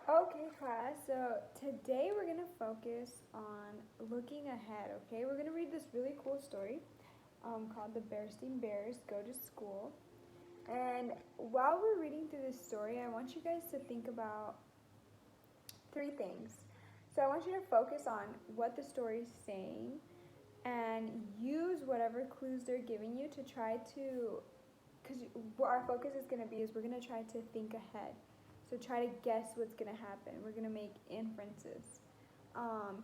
Okay, class. So today we're going to focus on looking ahead, okay? We're going to read this really cool story called The Bearstein Bears Go to School. And while we're reading through this story, I want you guys to think about three things. So I want you to focus on what the story is saying and use whatever clues they're giving you to try to, because what our focus is going to be is we're going to try to think ahead. So try to guess what's going to happen. We're going to make inferences.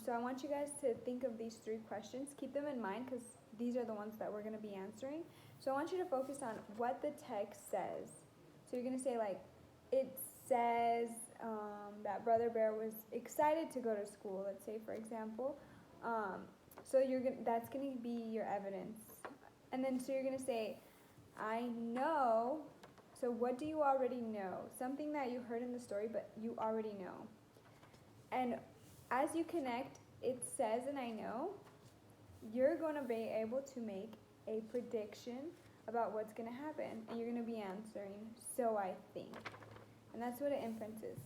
So I want you guys to think of these three questions. Keep them in mind because these are the ones that we're going to be answering. So I want you to focus on what the text says. So you're going to say like, it says that Brother Bear was excited to go to school. Let's say, for example. So that's going to be your evidence. And then so you're going to say, I know. So what do you already know? Something that you heard in the story, but you already know. And as you connect, it says and I know, you're going to be able to make a prediction about what's going to happen. And you're going to be answering, so I think. And that's what an inference is.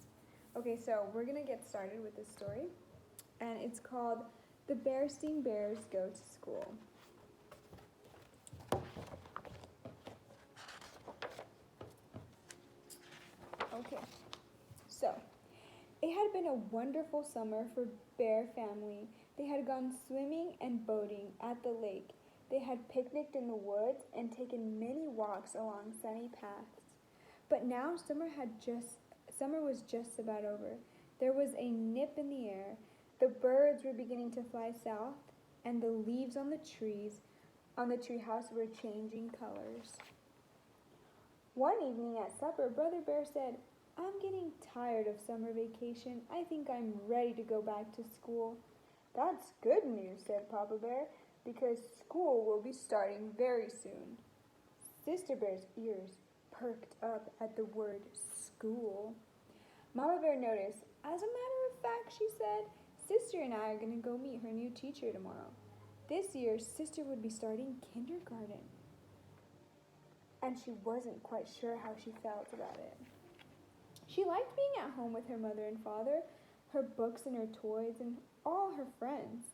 Okay, so we're going to get started with this story. And it's called The Bearstein Bears Go to School. Okay, so it had been a wonderful summer for Bear family. They had gone swimming and boating at the lake. They had picnicked in the woods and taken many walks along sunny paths. But now summer was just about over. There was a nip in the air. The birds were beginning to fly south, and the leaves on the treehouse were changing colors. One evening at supper, Brother Bear said, I'm getting tired of summer vacation. I think I'm ready to go back to school. That's good news, said Papa Bear, because school will be starting very soon. Sister Bear's ears perked up at the word school. Mama Bear noticed. As a matter of fact, she said, Sister and I are going to go meet her new teacher tomorrow. This year, Sister would be starting kindergarten. And she wasn't quite sure how she felt about it. She liked being at home with her mother and father, her books and her toys, and all her friends.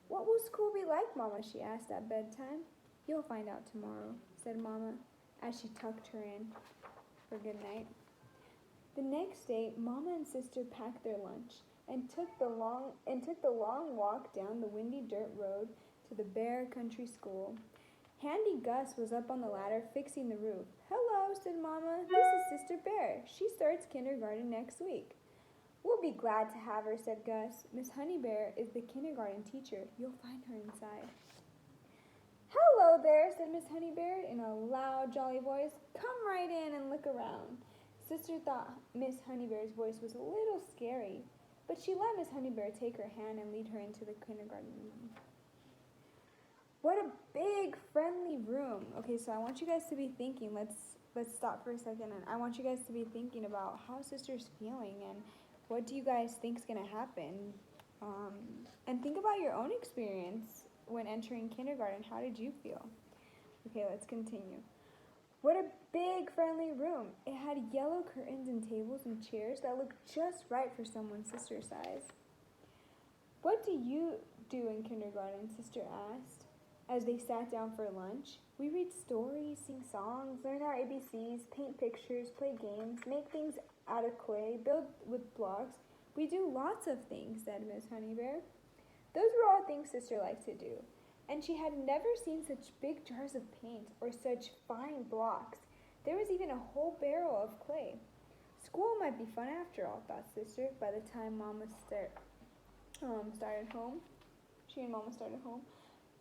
What will school be like, Mama? She asked at bedtime. You'll find out tomorrow, said Mama, as she tucked her in for good night. The next day, Mama and Sister packed their lunch and took the long walk down the windy dirt road to the Bear Country School. Handy Gus was up on the ladder fixing the roof. Hello, said Mama. This is Sister Bear. She starts kindergarten next week. We'll be glad to have her, said Gus. Miss Honey Bear is the kindergarten teacher. You'll find her inside. Hello there, said Miss Honey Bear in a loud, jolly voice. Come right in and look around. Sister thought Miss Honey Bear's voice was a little scary, but she let Miss Honey Bear take her hand and lead her into the kindergarten room. What a big, friendly room. Okay, so I want you guys to be thinking. Let's stop for a second, and I want you guys to be thinking about how Sister's feeling and what do you guys think is going to happen. And think about your own experience when entering kindergarten. How did you feel? Okay, let's continue. What a big, friendly room. It had yellow curtains and tables and chairs that looked just right for someone Sister's size. What do you do in kindergarten? Sister asked. As they sat down for lunch, we read stories, sing songs, learn our ABCs, paint pictures, play games, make things out of clay, build with blocks. We do lots of things, said Miss Honey Bear. Those were all things Sister liked to do, and she had never seen such big jars of paint or such fine blocks. There was even a whole barrel of clay. School might be fun after all, thought Sister, by the time Mama started home. She and Mama started home.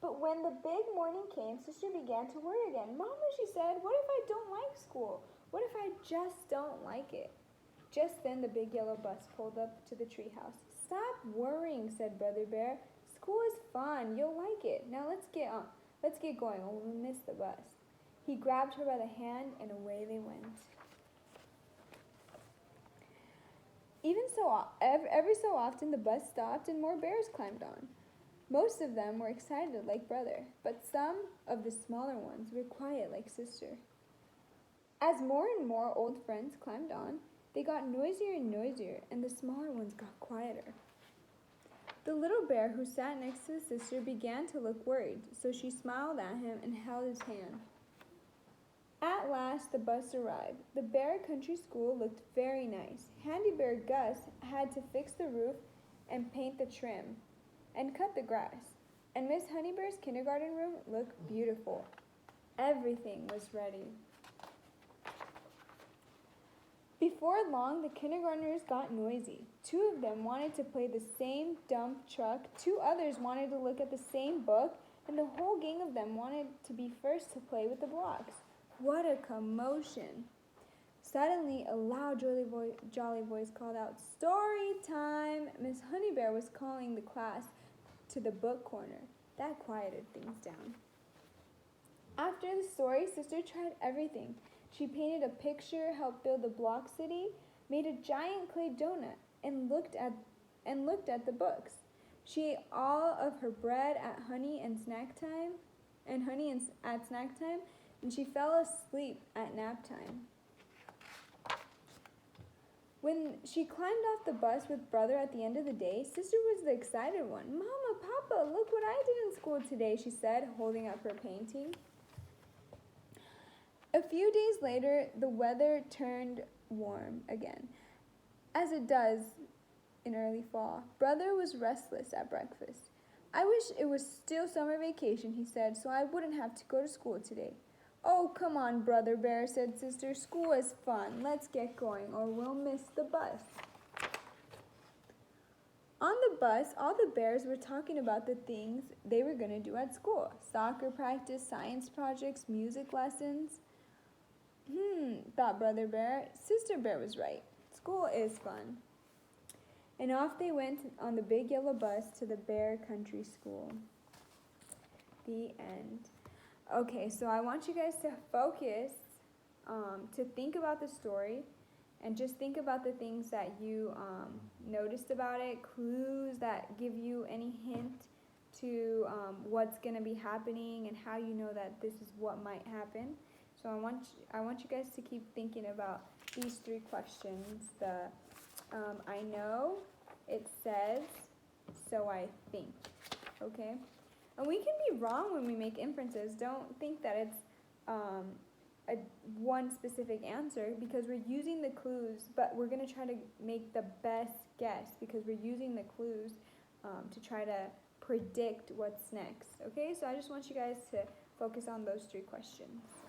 But when the big morning came, Sister began to worry again. Mama, she said, what if I don't like school? What if I just don't like it? Just then the big yellow bus pulled up to the treehouse. Stop worrying, said Brother Bear. School is fun. You'll like it. Now let's get going or we'll miss the bus. He grabbed her by the hand and away they went. Every so often the bus stopped and more bears climbed on. Most of them were excited like Brother, but some of the smaller ones were quiet like Sister. As more and more old friends climbed on, They got noisier and noisier, and the smaller ones got quieter. The little bear who sat next to the sister began to look worried, so she smiled at him and held his hand. At last, the bus arrived. The Bear Country School looked very nice. Handy Bear Gus had to fix the roof and paint the trim and cut the grass. And Miss Honeybear's kindergarten room looked beautiful. Everything was ready. Before long, the kindergartners got noisy. 2 of them wanted to play the same dump truck, 2 others wanted to look at the same book, and the whole gang of them wanted to be first to play with the blocks. What a commotion! Suddenly, a loud, jolly voice called out, "Story time!" Miss Honeybear was calling the class to the book corner. That quieted things down. After the story, Sister tried everything. She painted a picture, helped build a block city, made a giant clay donut, and looked at the books. She ate all of her bread at honey at snack time, and she fell asleep at nap time. When she climbed off the bus with Brother at the end of the day, Sister was the excited one. "Mama, Papa, look what I did in school today," she said, holding up her painting. A few days later, the weather turned warm again, as it does in early fall. Brother was restless at breakfast. "I wish it was still summer vacation," he said, "so I wouldn't have to go to school today." "Oh, come on, Brother Bear," said Sister. "School is fun. Let's get going, or we'll miss the bus." On the bus, all the bears were talking about the things they were going to do at school. Soccer practice, science projects, music lessons. Thought Brother Bear. Sister Bear was right. School is fun. And off they went on the big yellow bus to the Bear Country School. The end. Okay, so I want you guys to focus, to think about the story, and just think about the things that you noticed about it, clues that give you any hint to what's going to be happening and how you know that this is what might happen. So I want you guys to keep thinking about these 3 questions. I know, it says, so I think. Okay? And we can be wrong when we make inferences. Don't think that it's one specific answer, because we're using the clues, but we're going to try to make the best guess because we're using the clues to try to predict what's next. Okay? So I just want you guys to focus on those 3 questions.